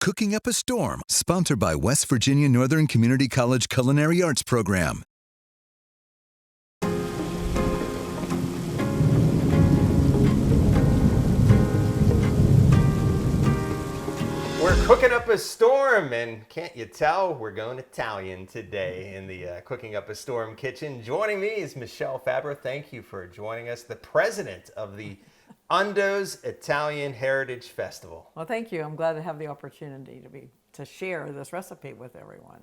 Cooking Up a Storm, sponsored by West Virginia Northern Community College Culinary Arts Program. We're cooking up a storm, and can't you tell we're going Italian today in the Cooking Up a Storm kitchen. Joining me is Michle Fabbro. Thank you for joining us, the president of the Undo's Italian Heritage Festival. Well, thank you. I'm glad to have the opportunity to share this recipe with everyone.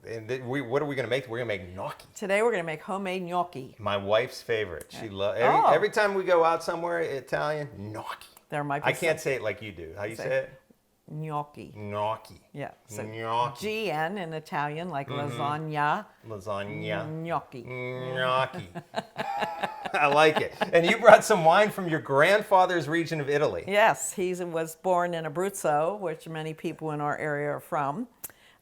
And what are we going to make? We're going to make gnocchi. Today we're going to make homemade gnocchi. My wife's favorite. She loves Oh. every time we go out somewhere Italian, gnocchi. There might be I can't say it like you do. How you say it? Gnocchi. Gnocchi. Yeah. So Gnocchi. GN in Italian, like lasagna. Lasagna. Gnocchi. Gnocchi. I like it. And you brought some wine from your grandfather's region of Italy. Yes, he was born in Abruzzo, which many people in our area are from.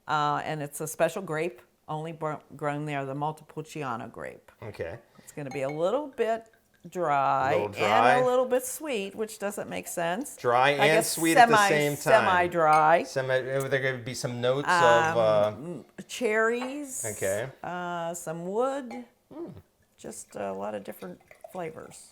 And it's a special grape, only grown there, the Montepulciano grape. Okay. It's going to be a little bit dry, and a little bit sweet, which doesn't make sense. Dry and sweet at the same time. Semi-dry. There are going to be some notes of... cherries. Okay. Some wood. Just a lot of different flavors.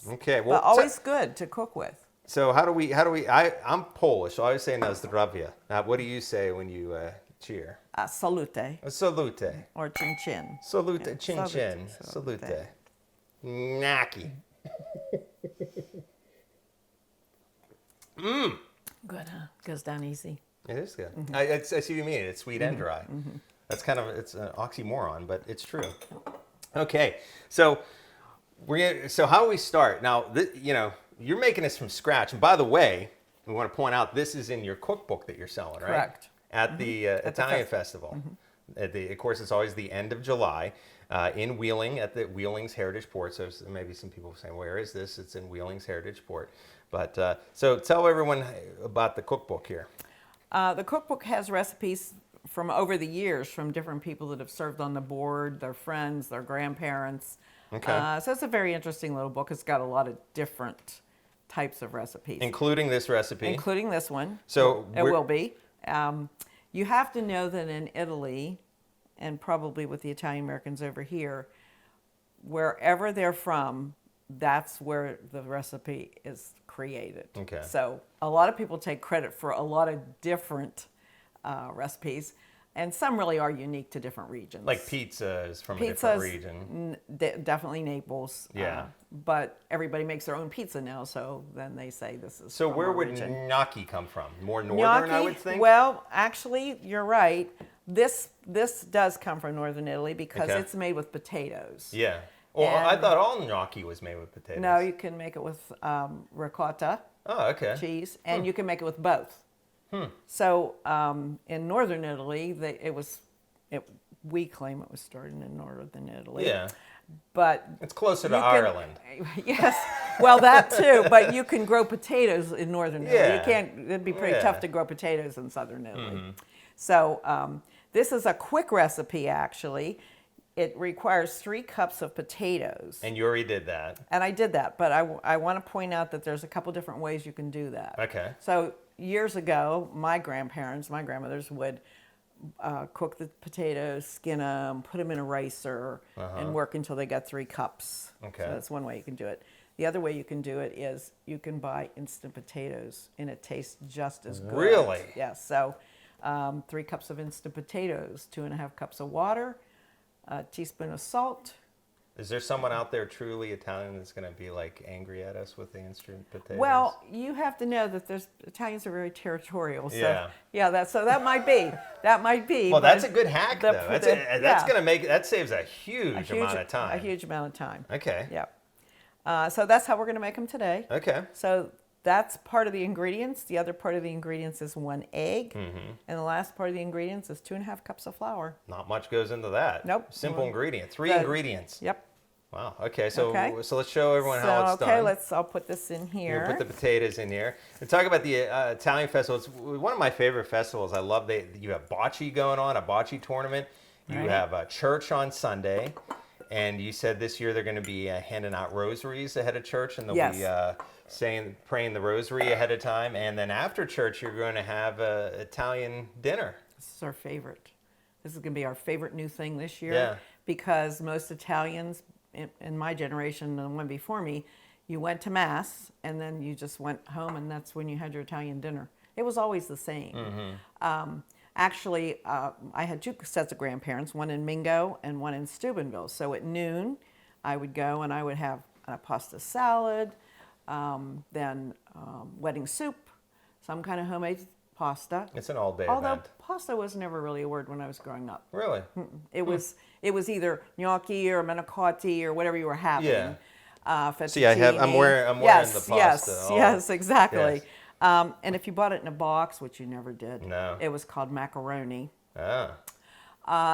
Okay. Well, But always good to cook with. So I'm Polish, so I always say na zdrowie. Now, what do you say when you cheer? Salute. Salute. Or chin chin. Salute. Yeah, Chin chin. Salute. Gnocchi. Good, huh? Goes down easy. It is good. I see what you mean. It's sweet and dry. That's it's an oxymoron, but it's true. Okay, so so how do we start? Now, you're making this from scratch. And by the way, we want to point out this is in your cookbook that you're selling, right? Correct. At the Italian Festival. Of course, it's always the end of July in Wheeling at the Wheeling's Heritage Port. So maybe some people saying, where is this? It's in Wheeling's Heritage Port. But so tell everyone about the cookbook here. The cookbook has recipes from over the years from different people that have served on the board, their friends, their grandparents. Okay. So it's a very interesting little book. It's got a lot of different types of recipes. Including this recipe. Including this one. So it will be. You have to know that in Italy, and probably with the Italian Americans over here, wherever they're from, that's where the recipe is created. Okay. So a lot of people take credit for a lot of different recipes, and some really are unique to different regions. Like pizza is from a different region. Definitely Naples. Yeah. But everybody makes their own pizza now, so then they say this is So from where our would region. gnocchi come from? More northern, Gnocchi, I would think? well, actually, you're right. This does come from northern Italy because Okay. it's made with potatoes. Yeah. Well, I thought all gnocchi was made with potatoes. No, you can make it with ricotta Oh, okay. cheese, and you can make it with both. So in northern Italy, we claim it was started in northern Italy. Yeah. But It's closer to you can- Ireland. Yes, well, that too. But you can grow potatoes in northern Italy. Yeah. You can't. It'd be pretty Yeah. tough to grow potatoes in southern Italy. So this is a quick recipe. Actually, it requires 3 cups of potatoes. And you already did that. And I did that, but I want to point out that there's a couple different ways you can do that. Okay. So years ago, my grandmothers would cook the potatoes, skin them, put them in a ricer, and work until they got 3 cups. Okay. So that's one way you can do it. The other way you can do it is you can buy instant potatoes, and it tastes just as good. Really? Yes. So 3 cups of instant potatoes, 2.5 cups of water, a teaspoon of salt. Is there someone out there truly Italian that's going to be like angry at us with the instant potatoes? Well, you have to know that Italians are very territorial. So, Yeah. that might be. That might be. Well, but that's a good hack, though. That's yeah. going to make that saves a huge amount of time. A huge amount of time. Okay. Yeah. So that's how we're going to make them today. Okay. So that's part of the ingredients. The other part of the ingredients is 1 egg. And the last part of the ingredients is 2.5 cups of flour. Not much goes into that. Nope. Simple ingredient. 3 ingredients. Yep. Wow. Okay. So Okay. so let's show everyone how it's done. I'll put this in here. We'll put the potatoes in here. And talk about the Italian festival. It's one of my favorite festivals. I love that you have bocce going on, a bocce tournament. You have a church on Sunday. And you said this year they're going to be handing out rosaries ahead of church, and they'll Yes. be praying the rosary ahead of time. And then after church, you're going to have an Italian dinner. This is our favorite. This is going to be our favorite new thing this year. Yeah. Because most Italians in my generation and the one before me, you went to Mass and then you just went home and that's when you had your Italian dinner. It was always the same. Actually, I had two sets of grandparents, one in Mingo and one in Steubenville. So at noon, I would go and I would have a pasta salad, then wedding soup, some kind of homemade pasta. It's an all-day Although event. pasta was never really a word when I was growing up. Really? It was either gnocchi or manicotti or whatever you were having. Yeah. Fettuccine. See, I'm wearing the pasta. Yes, exactly. Yes. And if you bought it in a box, which you never did, No. it was called macaroni. Ah.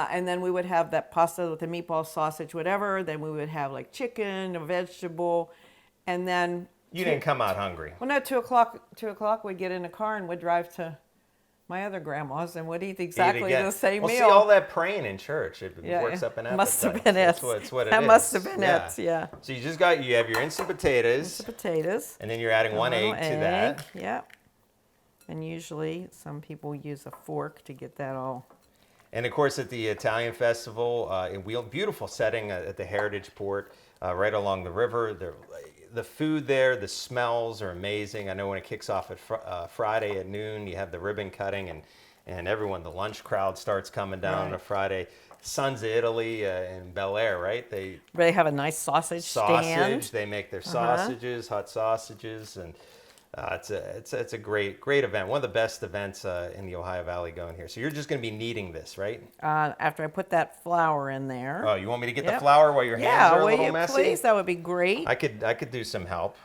And then we would have that pasta with the meatball, sausage, whatever. Then we would have like chicken, a vegetable, and then You didn't come out hungry. well, no, 2:00 we'd get in a car and we'd drive to my other grandma's and would eat exactly the same well, meal. see, all that praying in church, it works up an appetite. Must have been it. That's what it that is. must have been it, yeah. So you have your instant potatoes, The potatoes. and then you're adding one egg to that. Yep. And usually some people use a fork to get that all. And of course, at the Italian festival, beautiful setting at the Heritage Port, right along the river. The food there, the smells are amazing. I know when it kicks off at Friday at noon, you have the ribbon cutting, and everyone, the lunch crowd starts coming down on a Friday. Sons of Italy in Bel Air, right? They have a nice sausage stand. They make their sausages, hot sausages, and it's a great event. One of the best events in the Ohio Valley going here. So you're just going to be kneading this, right? After I put that flour in there. Oh, you want me to get the flour while your hands are a little messy? Please, that would be great. I could do some help.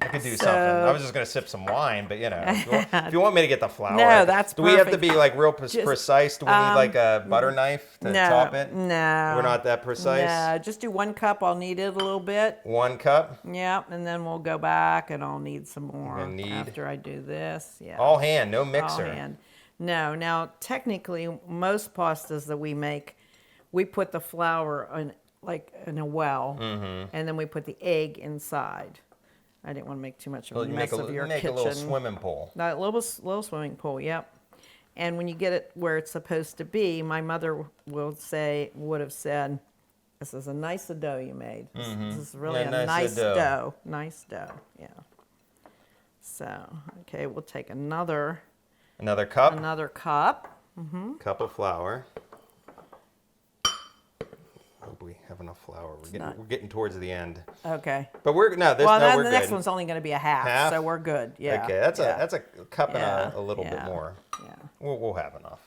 I could do something. I was just going to sip some wine, but if you want me to get the flour. No, that's Do we have to perfect. be like real precise? Do we need like a butter knife to top it? No. We're not that precise? No, just do 1 cup. I'll knead it a little bit. 1 cup? Yep, and then we'll go back and I'll knead some more knead. after I do this. Yeah. All hand, no mixer. All hand. No, now technically most pastas that we make, we put the flour in a well, and then we put the egg inside. I didn't want to make too much of a mess of your kitchen. Make a little swimming pool. A little swimming pool, yep. And when you get it where it's supposed to be, my mother would have said, "This is a nice dough you made. This is really a nice dough. Nice dough, yeah." So, okay, we'll take another cup. Another cup. Cup of flour. Hope we have enough flour. We're getting towards the end. Okay. But we're the good. next one's only going to be a half, so we're good. Yeah. Okay, that's a cup and a little yeah, bit more. Yeah. We'll have enough.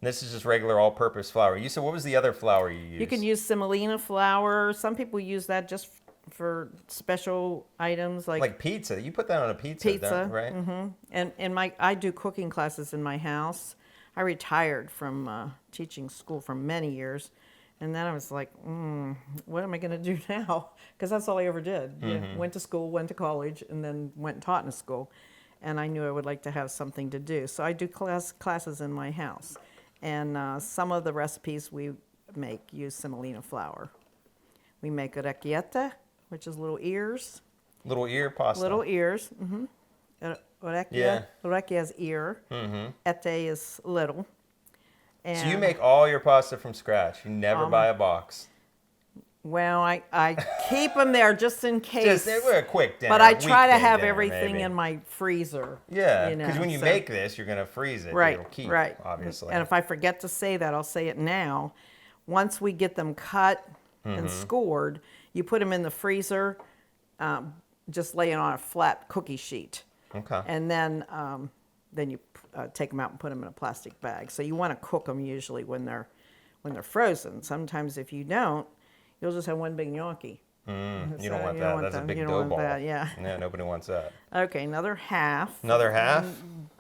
And this is just regular all-purpose flour. You said, what was the other flour you used? You can use semolina flour. Some people use that just for special items like pizza. You put that on a pizza. Right? Mm-hmm. And I do cooking classes in my house. I retired from teaching school for many years. And then I was like, what am I going to do now? Because that's all I ever did. Went to school, went to college, and then went and taught in a school. And I knew I would like to have something to do. So I do classes in my house. And some of the recipes we make use semolina flour. We make orecchiette, which is little ears. Little ear pasta. Little ears. Orecchie is ear. Ette is little. And so you make all your pasta from scratch. You never buy a box. Well, I keep them there just in case. Just a quick dinner. But I try to have dinner, everything maybe. in my freezer. Yeah, because when you make this, you're going to freeze it. Right, It'll keep, right. obviously. And if I forget to say that, I'll say it now. Once we get them cut and scored, you put them in the freezer, just lay it on a flat cookie sheet. Okay. And then you take them out and put them in a plastic bag. So you want to cook them usually when they're frozen. Sometimes if you don't, you'll just have one big gnocchi. You don't want that. That's a big dough ball. Yeah. Yeah, nobody wants that. Okay, another half. Another half?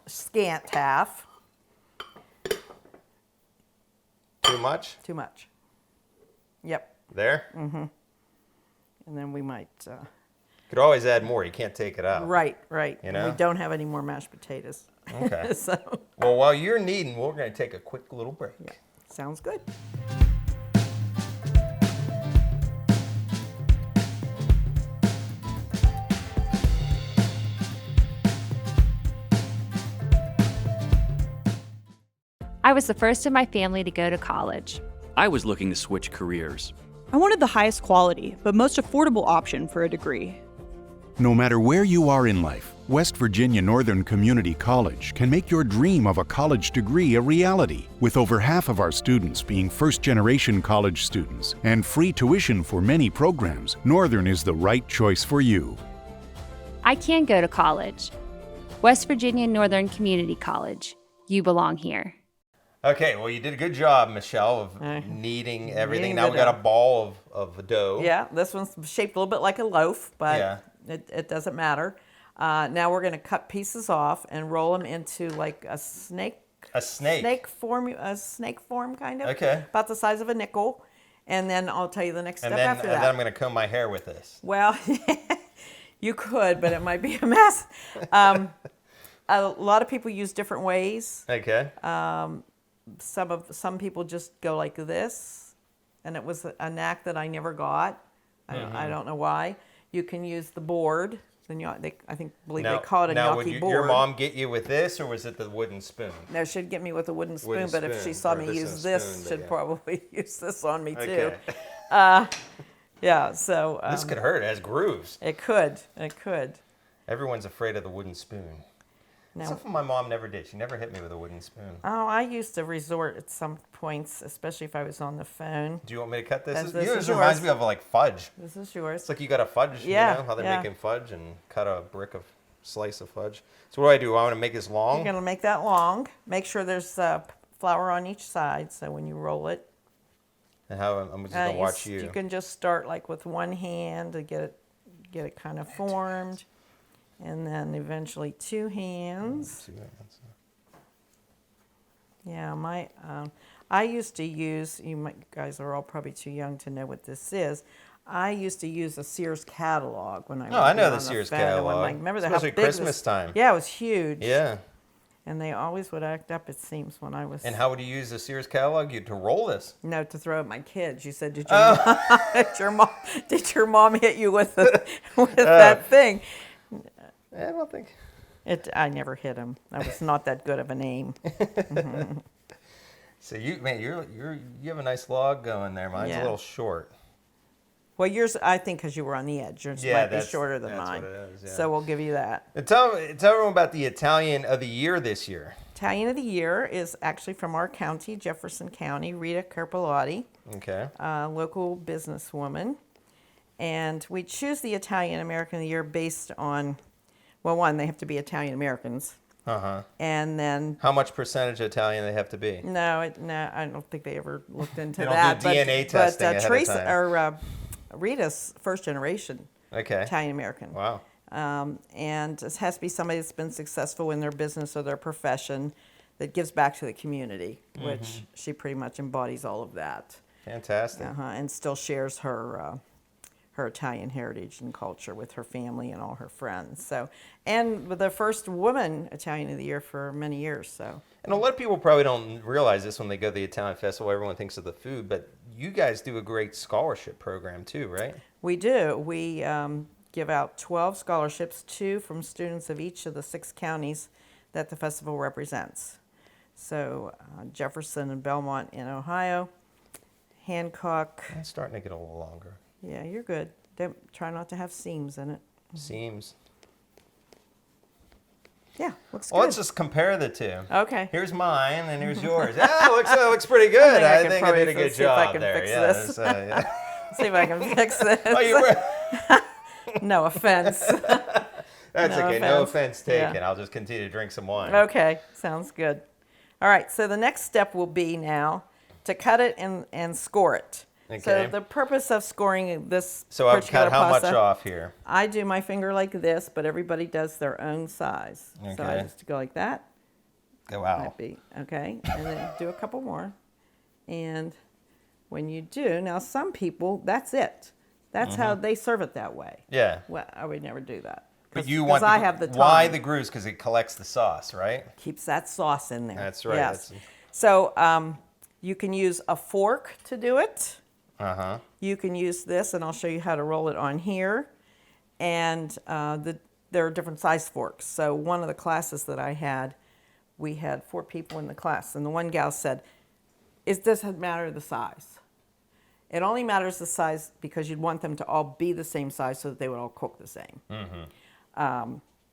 Scant half. Too much? Too much. Yep. There? And then we might... Could always add more. You can't take it out. Right. You know? We don't have any more mashed potatoes. Okay. So, well, while you're kneading, we're going to take a quick little break. yeah, sounds good. I was the first in my family to go to college. I was looking to switch careers. I wanted the highest quality, but most affordable option for a degree. No matter where you are in life, West Virginia Northern Community College can make your dream of a college degree a reality. With over half of our students being first-generation college students and free tuition for many programs, Northern is the right choice for you. I can go to college. West Virginia Northern Community College. You belong here. Okay, well, you did a good job, Michelle, of kneading everything. Kneading Now the we got a dough. ball of dough. Yeah, this one's shaped a little bit like a loaf, but Yeah. it doesn't matter. Now we're going to cut pieces off and roll them into like a snake. A snake. A snake form, kind of. Okay. About the size of a nickel. And then I'll tell you the next step And then, after that. then I'm going to comb my hair with this. Well, you could, but it might be a mess. A lot of people use different ways. Okay. Some people just go like this, and it was a knack that I never got. I don't know why. You can use the board. I believe they call it a now, gnocchi would board. your mom get you with this, or was it the wooden spoon? No, she'd get me with a wooden spoon, Wooden but if she spoon, saw or me this use is this, spoon, but she'd yeah. probably use this on me too. Okay. Yeah, so This could hurt. It has grooves. it could. Everyone's afraid of the wooden spoon. Now, Something my mom never did. She never hit me with a wooden spoon. oh, I used to resort at some points, especially if I was on the phone. Do you want me to cut this? This is reminds yours. me of like fudge. This is yours. It's like you got a fudge, Yeah, you know, how they're yeah. making fudge and cut a slice of fudge. So what do? I want to make this long? You're going to make that long. Make sure there's flour on each side, so when you roll it, And how I'm just going to watch you. You can just start like with one hand to get it kind of formed, and then eventually two hands. Yeah, I used to use. Guys are all probably too young to know what this is. I used to use a Sears catalog when I. Oh, I know on the Sears phone, and catalog. remember how Especially big Christmas time. Yeah, it was huge. Yeah. And they always would act up. It seems when I was. And how would you use the Sears catalog? To roll this? No, to throw at my kids. You said, did your mom hit you with that thing? I don't think. I never hit him. I was not that good of an aim. So you have a nice log going there. Mine's a Yeah. little short. Well, yours, I think, because you were on the edge. Yours might be shorter than that's mine. what it is, yeah. So we'll give you that. And tell everyone about the Italian of the Year this year. Italian of the Year is actually from our county, Jefferson County, Rita Carpolotti, Okay. a local businesswoman. And we choose the Italian American of the Year based on, well, one, they have to be Italian Americans. Uh-huh. And then, How much percentage Italian they have to be? no, I don't think they ever looked into They don't that. do DNA testing ahead of Teresa, time. or Rita's first generation Okay. Italian American. Wow. And it has to be somebody that's been successful in their business or their profession that gives back to the community, which she pretty much embodies all of that. Fantastic. And still shares her Italian heritage and culture with her family and all her friends. So, and with the first woman Italian of the Year for many years. So, And a lot of people probably don't realize this when they go to the Italian festival. Everyone thinks of the food, but you guys do a great scholarship program too, right? we do. We give out 12 scholarships, 2 from students of each of the 6 counties that the festival represents. So Jefferson and Belmont in Ohio, Hancock. I'm starting to get a little longer. Yeah, you're good. Try not to have seams in it. Seems. Yeah, looks Well, good. let's just compare the two. Okay. Here's mine, and here's yours. Yeah, looks pretty good. I I can think I probably did a good see if I job can there. fix Yeah, this. yeah. See if I can fix this. Oh, you were. No offense. That's No okay. No offense. offense taken. Yeah. I'll just continue to drink some wine. Okay, sounds good. All right, so the next step will be now to cut it and score it. Okay. So the purpose of scoring this So I've particular cut how much pasta, off here? I do my finger like this, but everybody does their own size. So I Okay. just go like that. Oh, wow. Might be, okay, and then do a couple more. And when you do, now some people, that's it. That's how they serve it that way. Yeah. Well, I would never do that. But you want I have the time. why the grooves? Because it collects the sauce, right? Keeps that sauce in there. That's right. Yes. So you can use a fork to do it. Uh-huh. You can use this, and I'll show you how to roll it on here. And there are different size forks. So one of the classes that I had we had 4 people in the class, and the one gal said, "It doesn't matter the size. It only matters the size because you'd want them to all be the same size so that they would all cook the same.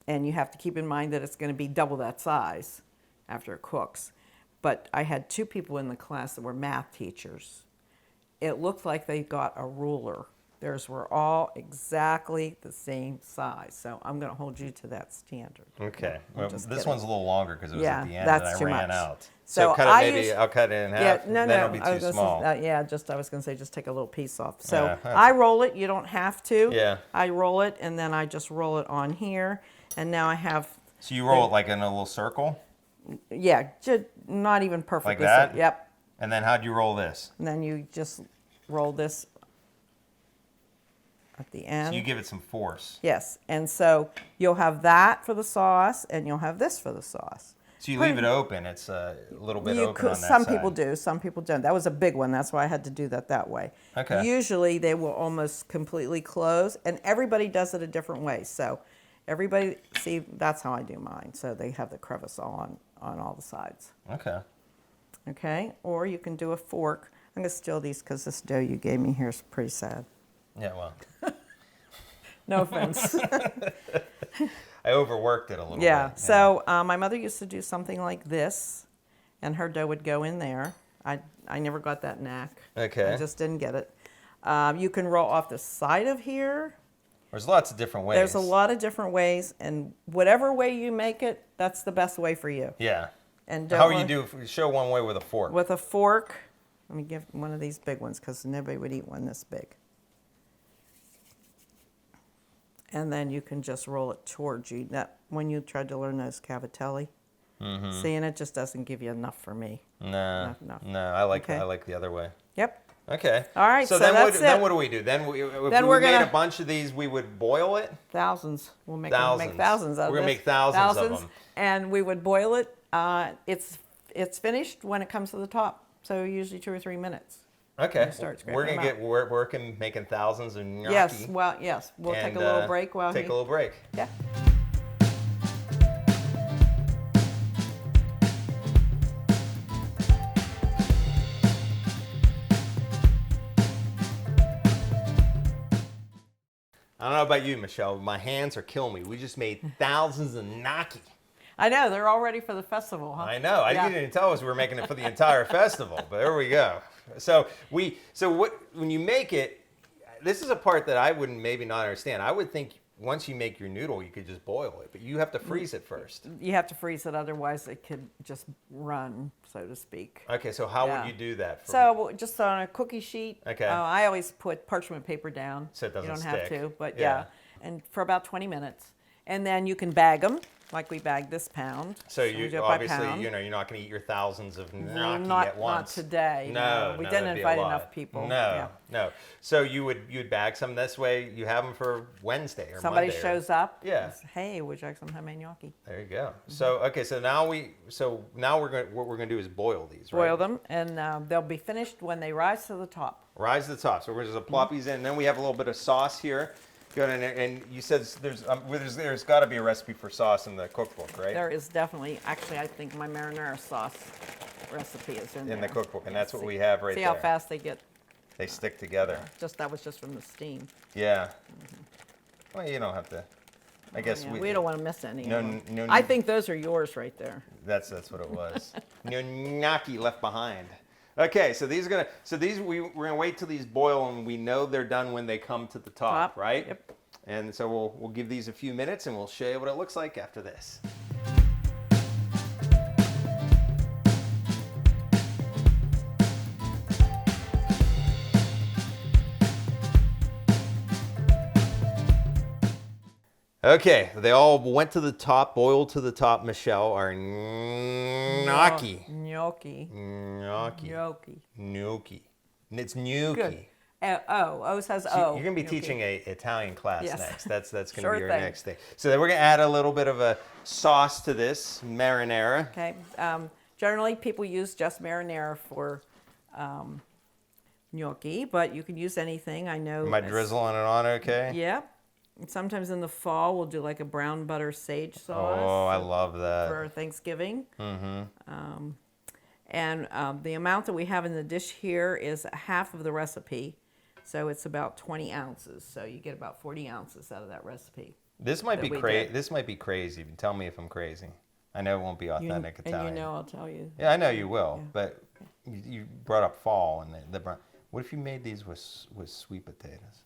And you have to keep in mind that it's going to be double that size after it cooks." But I had 2 people in the class that were math teachers. It looked like they got a ruler. Theirs were all exactly the same size. So I'm going to hold you to that standard. Okay. Well, this kidding. one's a little longer because it was Yeah, at the end that's and I too ran much. out. So cut I it maybe, use- I'll cut it in half. Yeah, no, then no. it'll be I too was small. I was going to say just take a little piece off. So Yeah, that's- I roll it. You don't have to. Yeah. I roll it, and then I just roll it on here. And now I have, So you roll it like in a little circle? yeah, not even perfectly. Like that? So, yep. And then how'd you roll this? And then you just roll this at the end. So you give it some force. Yes. And so you'll have that for the sauce, and you'll have this for the sauce. So you leave it open. It's a little bit You open could, on that some side. people do, some people don't. That was a big one. That's why I had to do that way. Okay. Usually they will almost completely close, and everybody does it a different way. So everybody, see, that's how I do mine. So they have the crevice on all the sides. Okay. Okay, or you can do a fork. I'm going to steal these because this dough you gave me here is pretty sad. Yeah, well, No offense. I overworked it a little Yeah. bit. So my mother used to do something like this, and her dough would go in there. I never got that knack. Okay. I just didn't get it. You can roll off the side of here. There's lots of different ways. There's a lot of different ways, and whatever way you make it, that's the best way for you. Yeah. And How don't you do? Show one way with a fork. with a fork. Let me give one of these big ones because nobody would eat one this big. And then you can just roll it towards you. That when you tried to learn those cavatelli, see, and it just doesn't give you enough for me. No, Enough. no, I like Okay. the other way. Yep. Okay. All right, so then that's then it. what do we do? Then if Then we we're made gonna- a bunch of these, we would boil it. Thousands. We'll make Thousands. thousands out of We're gonna this. make thousands of them. And we would boil it. It's finished when it comes to the top. So usually 2 or 3 minutes. Okay. start scraping We're gonna them get working making thousands of gnocchi. Yes. Well, yes. We'll take a and, little break while take he. a little break. Yeah. I don't know about you, Michelle. My hands are killing me. We just made thousands of gnocchi. I know they're all ready for the festival, huh? I know. I Yeah. didn't even tell us we were making it for the entire festival, but there we go. So when you make it, this is a part that I wouldn't maybe not understand. I would think once you make your noodle, you could just boil it, but you have to freeze it first. You have to freeze it, otherwise it could just run, so to speak. Okay, so how Yeah. would you do that? So just on a cookie sheet. Okay. I always put parchment paper down. So it doesn't You don't have stick. to, but Yeah. yeah. And for about 20 minutes. And then you can bag them, like we bagged this pound. So we you do it by obviously, pound. you're not going to eat your thousands of gnocchi not, at once. Not today. No, We no, didn't that'd be a invite lot. enough people. No, Yeah. no. So you'd bag some this way. You have them for Wednesday or Somebody Monday. shows up. Yeah. and says, hey, would you like some homemade gnocchi? There you go. So okay, so now what we're going to do is boil these, right? Boil them, and they'll be finished when they rise to the top. Rise to the top. So we're just gonna plop these in. And then we have a little bit of sauce here. Good, and you said there's got to be a recipe for sauce in the cookbook, right? There is definitely, actually, I think my marinara sauce recipe is in there. In the cookbook, and Yeah, that's what see- we have right See there. how fast they get. They stick together. That was just from the steam. Yeah. Well, you don't have to. I guess Yeah, we don't want to miss any. No, of them. no- I think those are yours right there. That's what it was. No gnocchi left behind. Okay, so these we're gonna wait till these boil, and we know they're done when they come to the top, right? Yep. And so we'll give these a few minutes, and we'll show you what it looks like after this. Okay, they all went to the top, boiled to the top. Michelle, our gnocchi. Gnocchi. Gnocchi. Gnocchi. Gnocchi. And it's gnocchi. Good. O says So O. you're going to be Gnocchi. teaching a Italian class Yes. next. That's going to Sure be your thing. next thing. So then we're going to add a little bit of a sauce to this, marinara. Okay. Generally, people use just marinara for gnocchi, but you can use anything. I know. Am I drizzling it on okay? Yeah. Sometimes in the fall, we'll do like a brown butter sage sauce. Oh, I love that. For Thanksgiving. And the amount that we have in the dish here is half of the recipe. So it's about 20 ounces. So you get about 40 ounces out of that recipe. This might that be we crazy. did. This might be crazy. Tell me if I'm crazy. I know it won't be authentic Italian. And you know I'll tell you. Yeah, I know you will. But you brought up fall and what if you made these with sweet potatoes?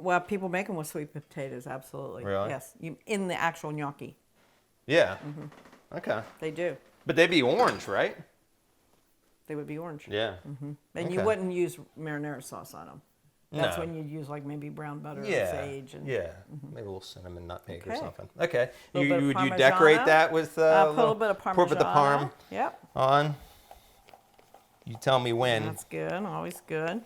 Well, people make them with sweet potatoes, absolutely. Really? Yes, in the actual gnocchi. Yeah. Okay. They do. But they'd be orange, right? They would be orange. Yeah. And you wouldn't use marinara sauce on them. That's No. when you'd use like maybe brown butter Yeah. and sage. And, Yeah. Maybe a little cinnamon nutmeg or Okay. something. Okay. Little bit of Would you decorate Parmigiano. that with Put a little bit of Put the parm Parmigiano. Yep. on? You tell me when. That's good. Always good.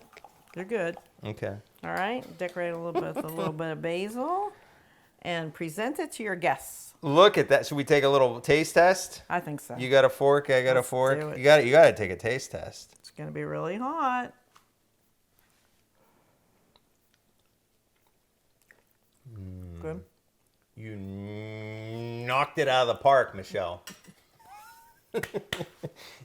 They're good. Okay. All right. Decorate a little bit with a little bit of basil and present it to your guests. Look at that. Should we take a little taste test? I think so. You got a fork, I got a Let's fork. do it. You got to take a taste test. It's going to be really hot. Good. You knocked it out of the park, Michelle.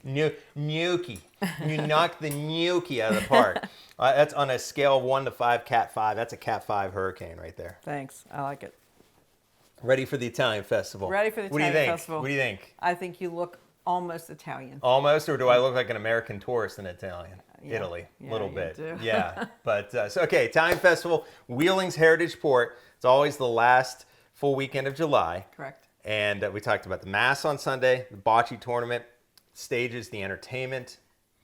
Gnocchi. You knocked the gnocchi out of the park. That's on a scale of 1 to 5, Cat 5. That's a Cat 5 hurricane right there. Thanks. I like it. Ready for the Italian festival. Ready for the What do you Italian think? festival. What do you think? I think you look almost Italian. Almost, or do I look like an American tourist in Italian? Yeah. Italy, a Yeah, little you bit. do. Yeah, but so okay, Italian festival, Wheeling's Heritage Port. It's always the last full weekend of July. Correct. And we talked about the mass on Sunday, the bocce tournament, stages, the entertainment,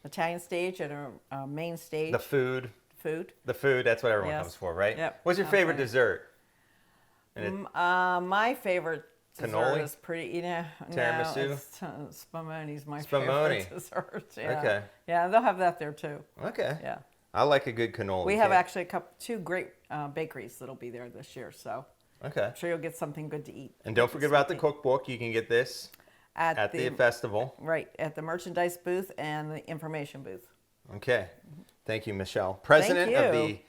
Italian stage and a main stage. the food. Food. The food, that's what everyone Yes. comes for, right? Yep, What's your favorite absolutely. dessert? My favorite Cannoli? dessert is pretty, Tiramisu? No, it's Spumoni's my Spumoni. favorite dessert. Yeah. Okay. Yeah, they'll have that there too. Okay. Yeah. I like a good cannoli. We have cake. actually two great bakeries that'll be there this year, so Okay. I'm sure you'll get something good to eat. And don't forget about the cookbook. You can get this at the festival. Right, at the merchandise booth and the information booth. Okay. Thank you, Michelle. President of you. the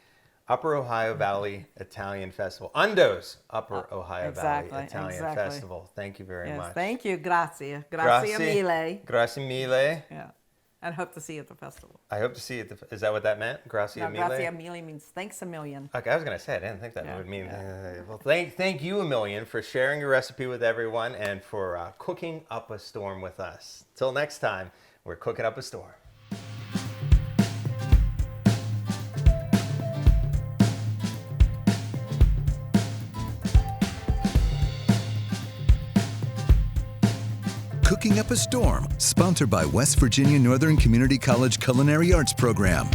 Upper Ohio Valley Italian Festival. UNDO's Upper Ohio exactly, Valley Italian exactly. Festival. Thank you very Yes, much. thank you. Grazie. Grazie mille. Grazie mille. Yeah, and hope to see you at the festival. I hope to see you. Is that what that meant? Grazie No, mille? grazie mille means thanks a million. Okay, I was going to say, I didn't think that Yeah, would mean. yeah. Well, thank you a million for sharing your recipe with everyone and for cooking up a storm with us. Till next time, we're cooking up a storm. Cooking Up a Storm, sponsored by West Virginia Northern Community College Culinary Arts Program.